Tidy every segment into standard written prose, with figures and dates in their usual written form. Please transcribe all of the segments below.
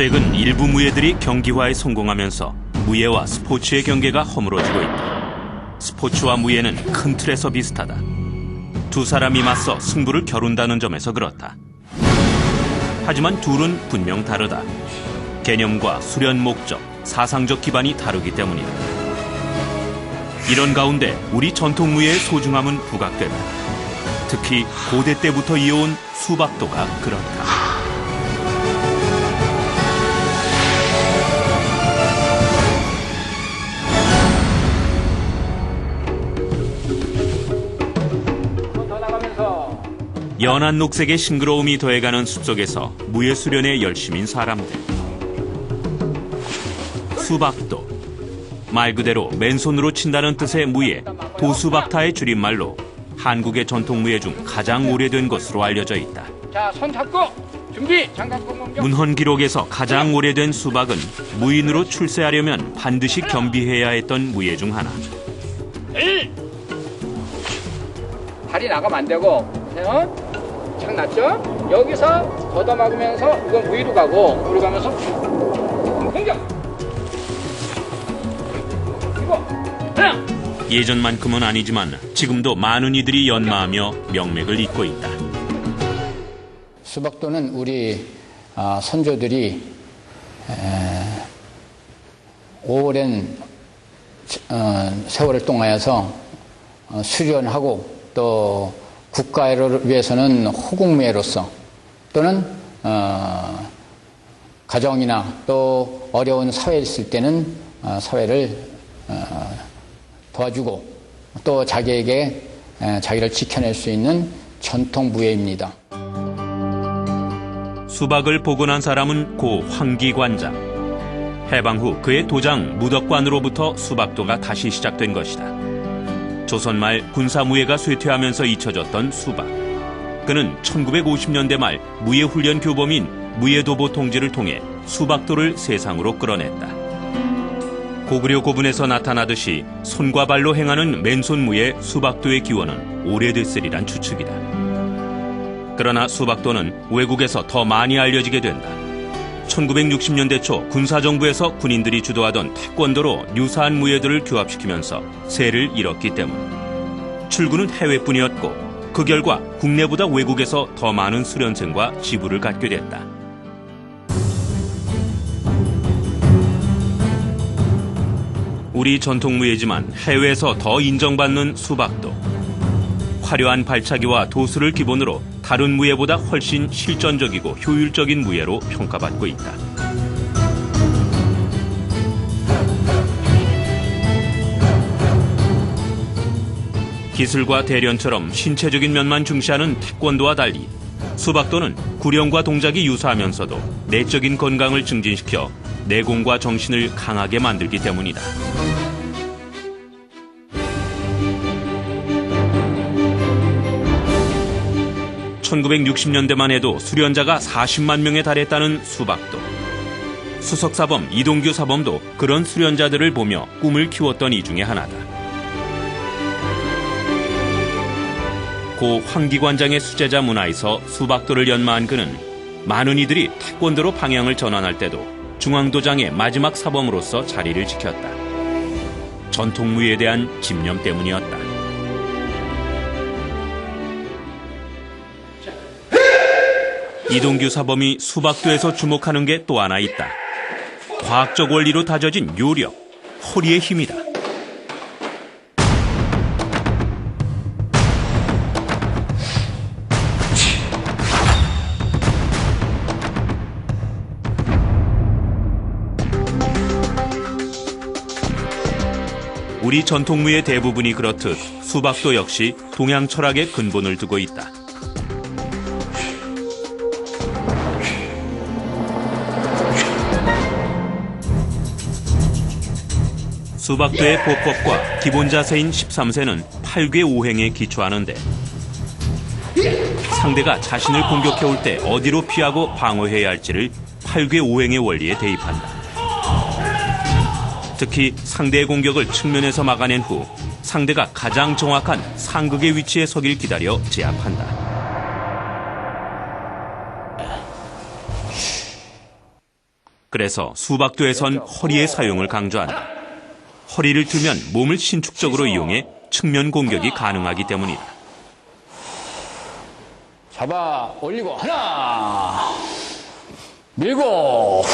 최근 일부 무예들이 경기화에 성공하면서 무예와 스포츠의 경계가 허물어지고 있다. 스포츠와 무예는 큰 틀에서 비슷하다. 두 사람이 맞서 승부를 겨룬다는 점에서 그렇다. 하지만 둘은 분명 다르다. 개념과 수련 목적, 사상적 기반이 다르기 때문이다. 이런 가운데 우리 전통 무예의 소중함은 부각된다. 특히 고대 때부터 이어온 수박도가 그렇다. 연한 녹색의 싱그러움이 더해가는 숲속에서 무예 수련에 열심인 사람들. 수박도. 말 그대로 맨손으로 친다는 뜻의 무예, 도수박타의 줄임말로 한국의 전통 무예 중 가장 오래된 것으로 알려져 있다. 자, 손 잡고 준비. 장갑 공격. 문헌 기록에서 가장 오래된 수박은 무인으로 출세하려면 반드시 겸비해야 했던 무예 중 하나. 다리 나가면 안 되고, 보세요. 착 났죠? 여기서 걷어막으면서 이건 위로 가고, 위로 가면서 공격. 이거 하나. 예전만큼은 아니지만 지금도 많은 이들이 연마하며 명맥을 잇고 있다. 수박도는 우리 선조들이 오랜 세월을 통하여서 수련하고 또 국가를 위해서는 호국무예로서 또는 가정이나 또 어려운 사회에 있을 때는 사회를 도와주고 또 자기에게 자기를 지켜낼 수 있는 전통 무예입니다. 수박을 복원한 사람은 고 황기관장. 해방 후 그의 도장 무덕관으로부터 수박도가 다시 시작된 것이다. 조선 말 군사무예가 쇠퇴하면서 잊혀졌던 수박. 그는 1950년대 말 무예훈련 교범인 무예도보 통지를 통해 수박도를 세상으로 끌어냈다. 고구려 고분에서 나타나듯이 손과 발로 행하는 맨손 무예 수박도의 기원은 오래됐으리란 추측이다. 그러나 수박도는 외국에서 더 많이 알려지게 된다. 1960년대 초 군사정부에서 군인들이 주도하던 태권도로 유사한 무예들을 규합시키면서 세를 잃었기 때문. 출구는 해외뿐이었고 그 결과 국내보다 외국에서 더 많은 수련생과 지부를 갖게 됐다. 우리 전통무예지만 해외에서 더 인정받는 수박도. 화려한 발차기와 도수를 기본으로 다른 무예보다 훨씬 실전적이고 효율적인 무예로 평가받고 있다. 기술과 대련처럼 신체적인 면만 중시하는 태권도와 달리 수박도는 구령과 동작이 유사하면서도 내적인 건강을 증진시켜 내공과 정신을 강하게 만들기 때문이다. 1960년대만 해도 수련자가 40만 명에 달했다는 수박도. 수석사범 이동규 사범도 그런 수련자들을 보며 꿈을 키웠던 이 중에 하나다. 고 황기관장의 수제자 문화에서 수박도를 연마한 그는 많은 이들이 태권도로 방향을 전환할 때도 중앙도장의 마지막 사범으로서 자리를 지켰다. 전통무예에 대한 집념 때문이었다. 이동규 사범이 수박도에서 주목하는 게 또 하나 있다. 과학적 원리로 다져진 요력, 허리의 힘이다. 우리 전통무예 대부분이 그렇듯 수박도 역시 동양 철학의 근본을 두고 있다. 수박도의 보법과 기본 자세인 13세는 8궤 5행에 기초하는데 상대가 자신을 공격해올 때 어디로 피하고 방어해야 할지를 8궤 5행의 원리에 대입한다. 특히 상대의 공격을 측면에서 막아낸 후 상대가 가장 정확한 상극의 위치에 서길 기다려 제압한다. 그래서 수박도에선 허리의 사용을 강조한다. 허리를 들면 몸을 신축적으로 이용해 측면 공격이 가능하기 때문이다. 잡아 올리고 하나 밀고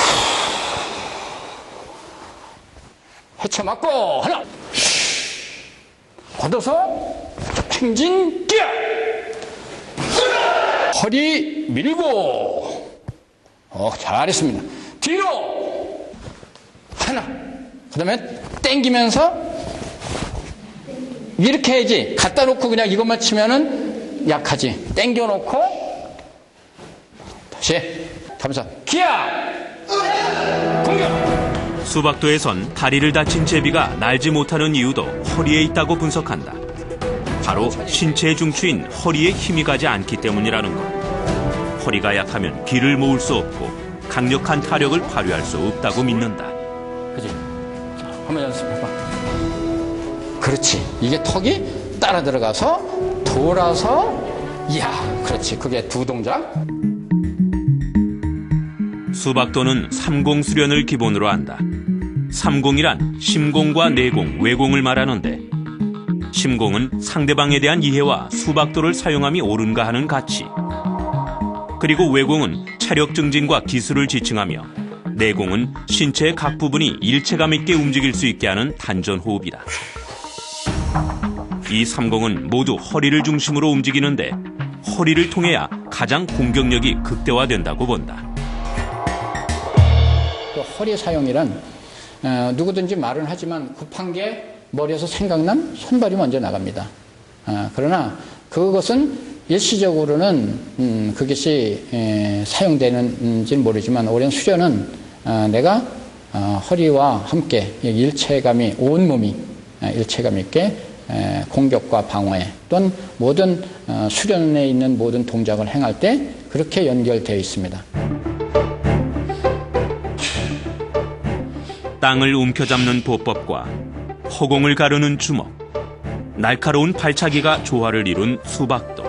헤쳐 맞고 하나 걷어서 행진 뛰어 허리 밀고 잘했습니다. 뒤로 하나 그 다음에 당기면서 이렇게 해야지 갖다 놓고 그냥 이것만 치면은 약하지. 당겨 놓고 다시 가면서 기야 공격. 수박도에선 다리를 다친 제비가 날지 못하는 이유도 허리에 있다고 분석한다. 바로 신체의 중추인 허리에 힘이 가지 않기 때문이라는 것. 허리가 약하면 기를 모을 수 없고 강력한 타력을 발휘할 수 없다고 믿는다. 그지? 자, 한번 연습해봐. 그렇지. 이게 턱이 따라 들어가서 돌아서 이야, 그렇지. 그게 두 동작. 수박도는 삼공 수련을 기본으로 한다. 삼공이란 심공과 내공, 외공을 말하는데 심공은 상대방에 대한 이해와 수박도를 사용함이 옳은가 하는 가치. 그리고 외공은 체력 증진과 기술을 지칭하며 내공은 신체의 각 부분이 일체감 있게 움직일 수 있게 하는 단전 호흡이다. 이 삼공은 모두 허리를 중심으로 움직이는데 허리를 통해야 가장 공격력이 극대화된다고 본다. 또 허리 사용이란 누구든지 말은 하지만 급한 게 머리에서 생각난 손발이 먼저 나갑니다. 그러나 그것은 일시적으로는 그것이 사용되는지는 모르지만 오랜 수련은 내가 허리와 함께 일체감이 온몸이 일체감 있게 공격과 방어에 또는 모든 수련에 있는 모든 동작을 행할 때 그렇게 연결되어 있습니다. 땅을 움켜잡는 보법과 허공을 가르는 주먹, 날카로운 발차기가 조화를 이룬 수박도.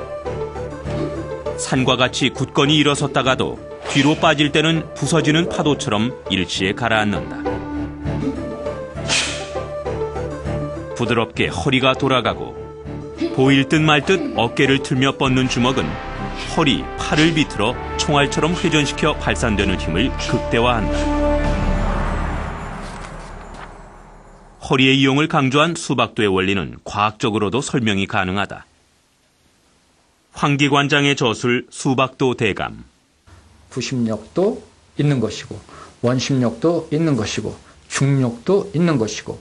산과 같이 굳건히 일어섰다가도 뒤로 빠질 때는 부서지는 파도처럼 일시에 가라앉는다. 부드럽게 허리가 돌아가고 보일 듯 말 듯 어깨를 틀며 뻗는 주먹은 허리, 팔을 비틀어 총알처럼 회전시켜 발산되는 힘을 극대화한다. 허리의 이용을 강조한 수박도의 원리는 과학적으로도 설명이 가능하다. 황기관장의 저술 수박도 대감. 부심력도 있는 것이고 원심력도 있는 것이고 중력도 있는 것이고.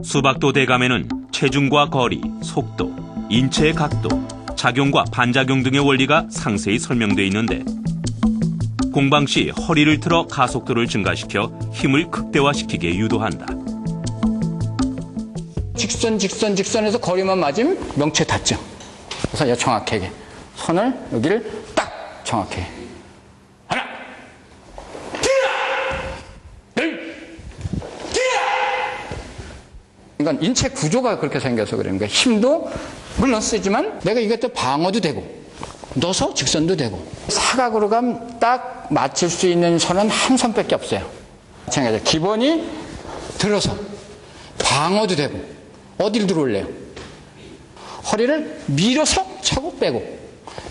수박도 대감에는 체중과 거리, 속도, 인체의 각도, 작용과 반작용 등의 원리가 상세히 설명되어 있는데 공방 시 허리를 틀어 가속도를 증가시켜 힘을 극대화시키게 유도한다. 직선에서 거리만 맞으면 명체 닿죠. 그래서 정확하게 손을 여기를 딱 정확히 하나 둘 이건 인체 구조가 그렇게 생겨서 그러는 거예요. 힘도 물론 쓰지만 내가 이것도 방어도 되고 넣어서 직선도 되고 사각으로 가면 딱 맞출 수 있는 선은 한 선밖에 없어요. 마찬가지로 기본이 들어서 방어도 되고 어디를 들어올래요? 허리를 밀어서 차고 빼고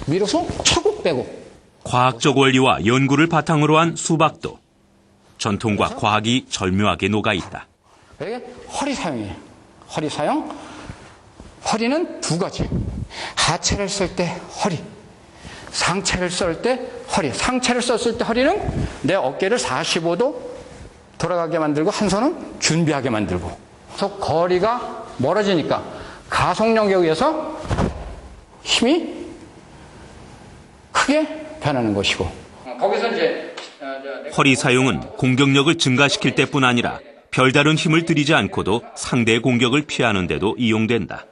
밀어서 차고 빼고. 과학적 원리와 연구를 바탕으로 한 수박도. 전통과 과학이 절묘하게 녹아있다. 이게 허리 사용이에요. 허리 사용. 허리는 두 가지. 하체를 쓸 때 허리. 상체를 쓸 때 허리. 상체를 썼을 때 허리는 내 어깨를 45도 돌아가게 만들고 한 손은 준비하게 만들고. 그래서 거리가 멀어지니까 가속력에 의해서 힘이 크게 변하는 것이고. 거기서 이제 허리 사용은 공격력을 증가시킬 때뿐 아니라 별다른 힘을 들이지 않고도 상대의 공격을 피하는 데도 이용된다.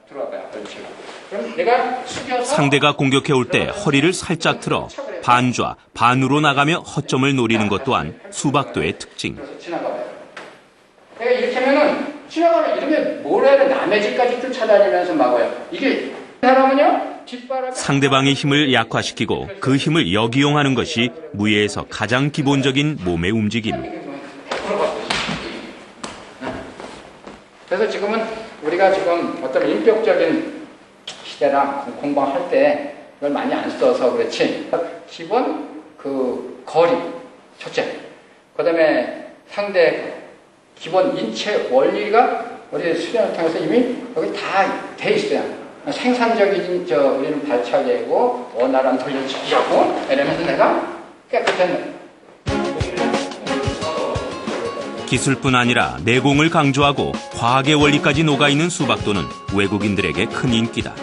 상대가 공격해올 때 허리를 살짝 틀어 반좌, 반으로 나가며 허점을 노리는 것 또한 수박도의 특징. 내가 이렇게 하면은 지나가면 이러면 뭘 해야 돼? 남의 집까지 쫓아다니면서 막아요. 이게 사람은요 상대방의 힘을 약화시키고 그 힘을 역이용하는 것이 무예에서 가장 기본적인 몸의 움직임. 그래서 지금은 우리가 지금 어떤 인격적인 시대나 공방할 때 이걸 많이 안 써서 그렇지. 기본 그 거리, 첫째. 그 다음에 상대 기본 인체 원리가 우리 수련을 통해서 이미 여기 다 돼 있어요. 생산적인 우리는 발차기고 원활한 돌려치기하고 이러면서 내가 깨끗한 기술뿐 아니라 내공을 강조하고 과학의 원리까지 녹아있는 수박도는 외국인들에게 큰 인기다.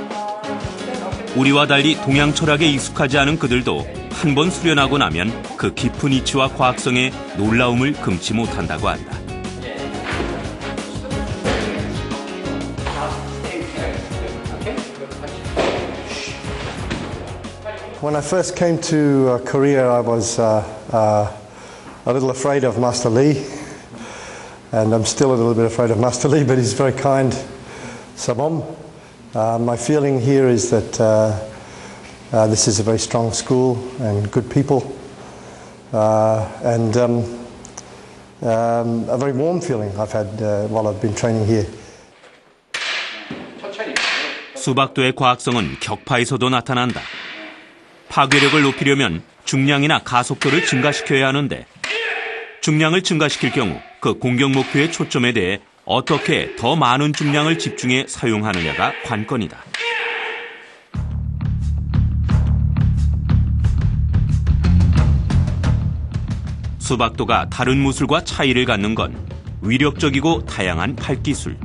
우리와 달리 동양 철학에 익숙하지 않은 그들도 한 번 수련하고 나면 그 깊은 이치와 과학성에 놀라움을 금치 못한다고 한다. When I first came to Korea, I was a little afraid of Master Lee, and I'm still a little bit afraid of Master Lee, but he's very kind, Sabom. My feeling here is that this is a very strong school and good people, and a very warm feeling I've had while I've been training here. 수박도의 과학성은 격파에서도 나타난다. 파괴력을 높이려면 중량이나 가속도를 증가시켜야 하는데 중량을 증가시킬 경우 그 공격 목표의 초점에 대해 어떻게 더 많은 중량을 집중해 사용하느냐가 관건이다. 수박도가 다른 무술과 차이를 갖는 건 위력적이고 다양한 팔기술.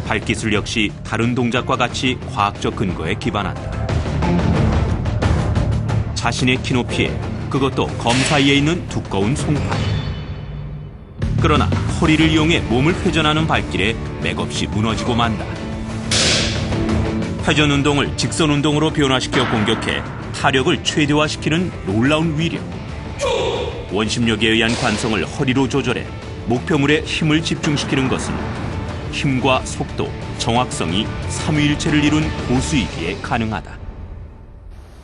발기술 역시 다른 동작과 같이 과학적 근거에 기반한다. 자신의 키높이에 그것도 검 사이에 있는 두꺼운 송판. 그러나 허리를 이용해 몸을 회전하는 발길에 맥없이 무너지고 만다. 회전 운동을 직선 운동으로 변화시켜 공격해 타력을 최대화시키는 놀라운 위력. 원심력에 의한 관성을 허리로 조절해 목표물에 힘을 집중시키는 것은 힘과 속도, 정확성이 삼위일체를 이룬 고수이기에 가능하다.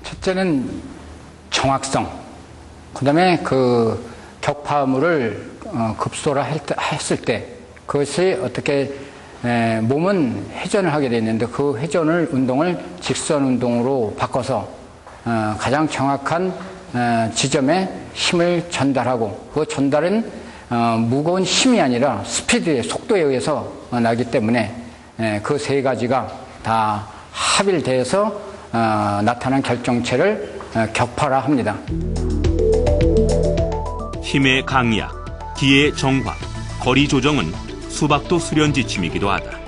첫째는 정확성, 그 다음에 그 격파물을 급소라 했을 때 그것이 어떻게 몸은 회전을 하게 되는데 그 회전을 운동을 직선 운동으로 바꿔서 가장 정확한 지점에 힘을 전달하고 그 전달은 무거운 힘이 아니라 스피드의 속도에 의해서 나기 때문에 그 세 가지가 다 합일돼서 나타난 결정체를 격파라 합니다. 힘의 강약, 기의 정확, 거리 조정은 수박도 수련 지침이기도 하다.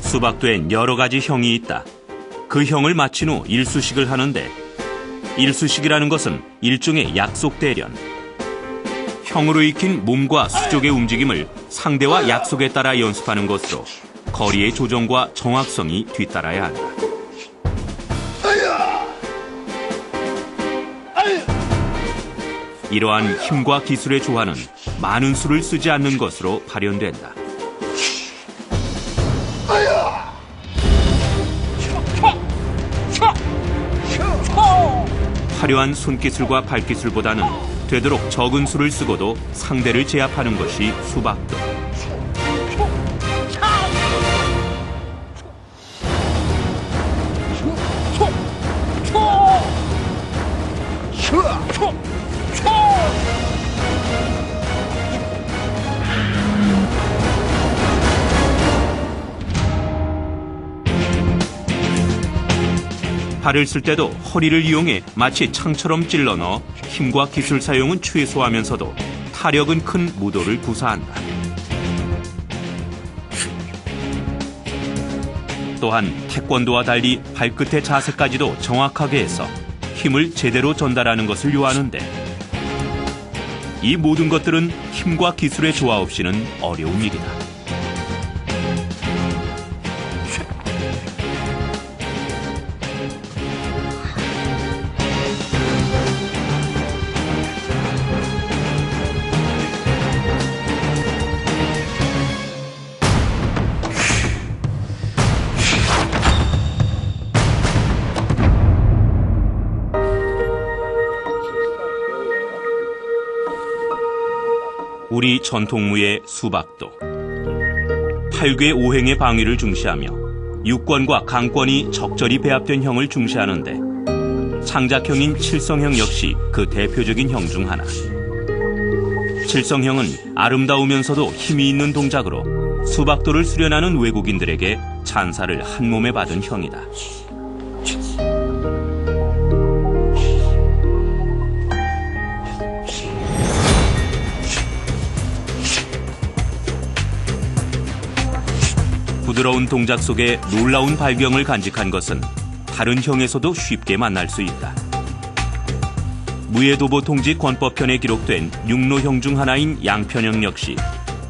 수박도엔 여러 가지 형이 있다. 그 형을 마친 후 일수식을 하는데 일수식이라는 것은 일종의 약속 대련. 형으로 익힌 몸과 수족의 움직임을 상대와 약속에 따라 연습하는 것으로 거리의 조정과 정확성이 뒤따라야 한다. 이러한 힘과 기술의 조화는 많은 수를 쓰지 않는 것으로 발현된다. 화려한 손기술과 발기술보다는 되도록 적은 수를 쓰고도 상대를 제압하는 것이 수박도. 팔을 쓸 때도 허리를 이용해 마치 창처럼 찔러 넣어 힘과 기술 사용은 최소화하면서도 타력은 큰 무도를 구사한다. 또한 태권도와 달리 발끝의 자세까지도 정확하게 해서 힘을 제대로 전달하는 것을 요하는데 이 모든 것들은 힘과 기술의 조화 없이는 어려운 일이다. 우리 전통무예 수박도. 8궤 5행의 방위를 중시하며 육권과 강권이 적절히 배합된 형을 중시하는데 창작형인 칠성형 역시 그 대표적인 형 중 하나. 칠성형은 아름다우면서도 힘이 있는 동작으로 수박도를 수련하는 외국인들에게 찬사를 한 몸에 받은 형이다. 부드러운 동작 속에 놀라운 발경을 간직한 것은 다른 형에서도 쉽게 만날 수 있다. 무예도보 통지 권법편에 기록된 육로형 중 하나인 양편형 역시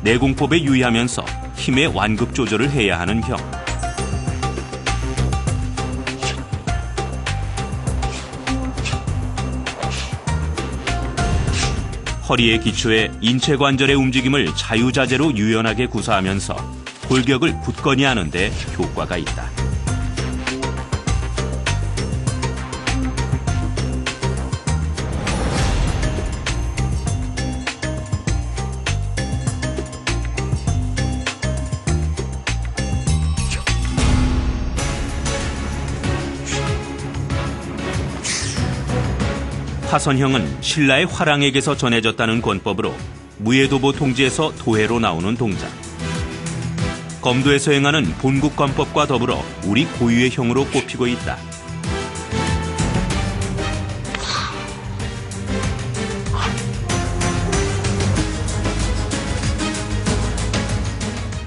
내공법에 유의하면서 힘의 완급 조절을 해야 하는 형. 허리의 기초에 인체 관절의 움직임을 자유자재로 유연하게 구사하면서 골격을 굳건히 하는 데 효과가 있다. 화선형은 신라의 화랑에게서 전해졌다는 권법으로 무예도보 통지에서 도해로 나오는 동작. 검도에서 행하는 본국권법과 더불어 우리 고유의 형으로 꼽히고 있다.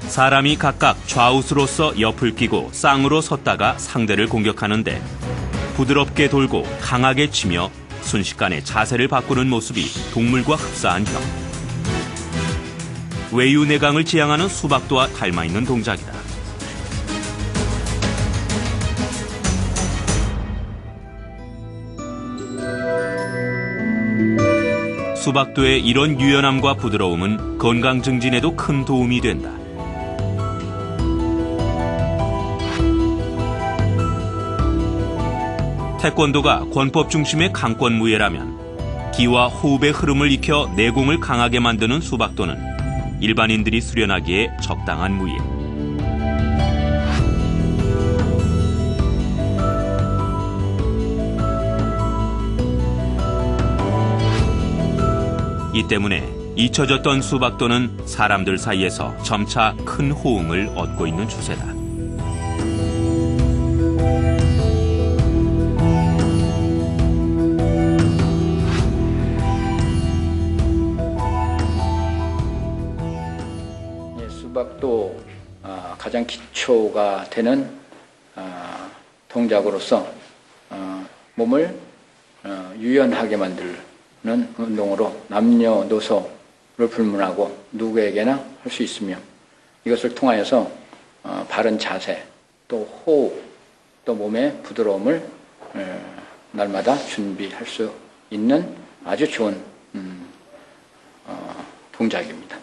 사람이 각각 좌우수로서 옆을 끼고 쌍으로 섰다가 상대를 공격하는데 부드럽게 돌고 강하게 치며 순식간에 자세를 바꾸는 모습이 동물과 흡사한 형. 외유내강을 지향하는 수박도와 닮아있는 동작이다. 수박도의 이런 유연함과 부드러움은 건강 증진에도 큰 도움이 된다. 태권도가 권법 중심의 강권무예라면 기와 호흡의 흐름을 익혀 내공을 강하게 만드는 수박도는 일반인들이 수련하기에 적당한 무예. 이 때문에 잊혀졌던 수박도는 사람들 사이에서 점차 큰 호응을 얻고 있는 추세다. 수박도 가장 기초가 되는 동작으로서 몸을 유연하게 만드는 운동으로 남녀노소를 불문하고 누구에게나 할 수 있으며 이것을 통하여서 바른 자세, 또 호흡, 또 몸의 부드러움을 날마다 준비할 수 있는 아주 좋은 동작입니다.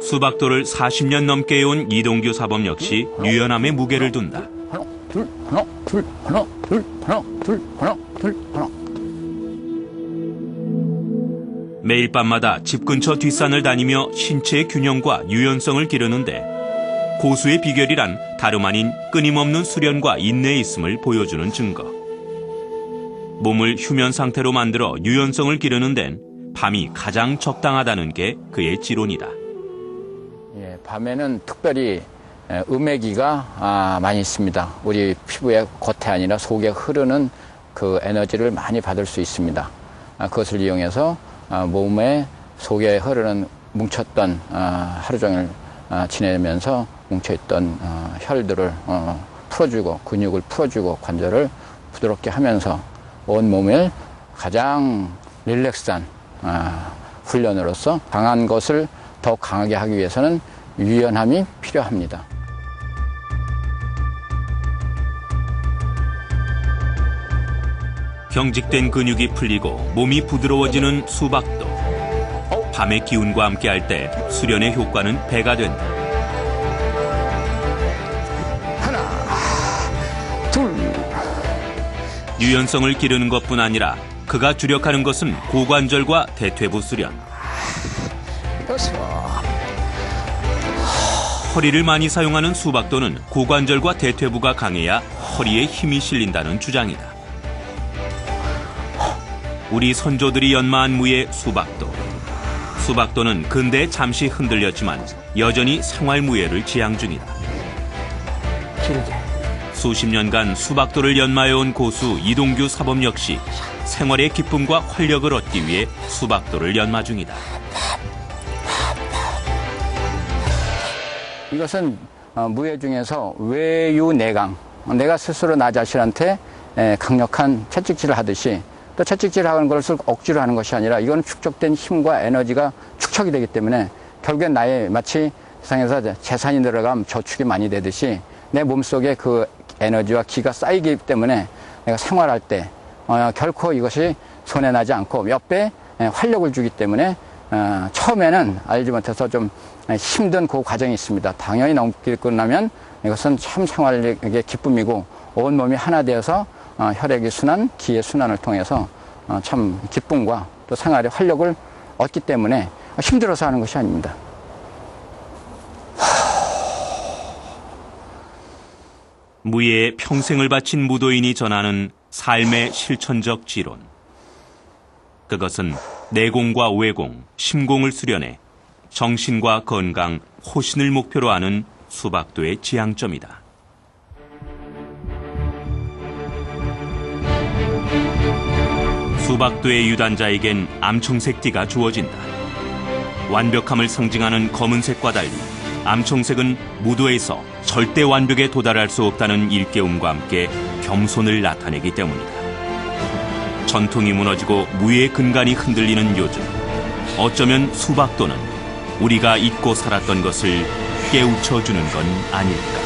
수박도를 40년 넘게 해온 이동규 사범 역시 유연함에 무게를 둔다. 하나, 둘, 하나, 둘, 하나, 둘, 하나, 둘, 하나, 둘, 하나. 매일 밤마다 집 근처 뒷산을 다니며 신체의 균형과 유연성을 기르는데 고수의 비결이란 다름 아닌 끊임없는 수련과 인내에 있음을 보여주는 증거. 몸을 휴면 상태로 만들어 유연성을 기르는 데는 밤이 가장 적당하다는 게 그의 지론이다. 예, 밤에는 특별히 음액기가 많이 있습니다. 우리 피부의 겉에 아니라 속에 흐르는 그 에너지를 많이 받을 수 있습니다. 그것을 이용해서 몸의 속에 흐르는 뭉쳤던 하루 종일 지내면서 뭉쳐있던 혈들을 풀어주고 근육을 풀어주고 관절을 부드럽게 하면서 온 몸을 가장 릴렉스한 훈련으로서 강한 것을 더 강하게 하기 위해서는 유연함이 필요합니다. 경직된 근육이 풀리고 몸이 부드러워지는 수박도. 밤의 기운과 함께할 때 수련의 효과는 배가 된다. 하나, 둘. 유연성을 기르는 것뿐 아니라 그가 주력하는 것은 고관절과 대퇴부 수련. 허리를 많이 사용하는 수박도는 고관절과 대퇴부가 강해야 허리에 힘이 실린다는 주장이다. 우리 선조들이 연마한 무예 수박도. 수박도는 근대에 잠시 흔들렸지만 여전히 생활무예를 지향 중이다. 수십 년간 수박도를 연마해온 고수 이동규 사범 역시 생활의 기쁨과 활력을 얻기 위해 수박도를 연마 중이다. 이것은 무예 중에서 외유내강, 내가 스스로 나 자신한테 강력한 채찍질을 하듯이 또 채찍질을 하는 것을 억지로 하는 것이 아니라 이건 축적된 힘과 에너지가 축적이 되기 때문에 결국엔 나의 마치 세상에서 재산이 늘어가면 저축이 많이 되듯이 내 몸속에 그 에너지와 기가 쌓이기 때문에 내가 생활할 때 결코 이것이 손해나지 않고 몇 배 활력을 주기 때문에 처음에는 알지 못해서 좀 힘든 그 과정이 있습니다. 당연히 넘기고 나면 이것은 참 생활의 기쁨이고 온몸이 하나 되어서 혈액의 순환, 기의 순환을 통해서 참 기쁨과 또 생활의 활력을 얻기 때문에 힘들어서 하는 것이 아닙니다. 무예에 평생을 바친 무도인이 전하는 삶의 실천적 지론. 그것은 내공과 외공, 심공을 수련해 정신과 건강, 호신을 목표로 하는 수박도의 지향점이다. 수박도의 유단자에겐 암청색 띠가 주어진다. 완벽함을 상징하는 검은색과 달리 암청색은 무도에서 절대 완벽에 도달할 수 없다는 일깨움과 함께 겸손을 나타내기 때문이다. 전통이 무너지고 무예의 근간이 흔들리는 요즘, 어쩌면 수박도는 우리가 잊고 살았던 것을 깨우쳐주는 건 아닐까.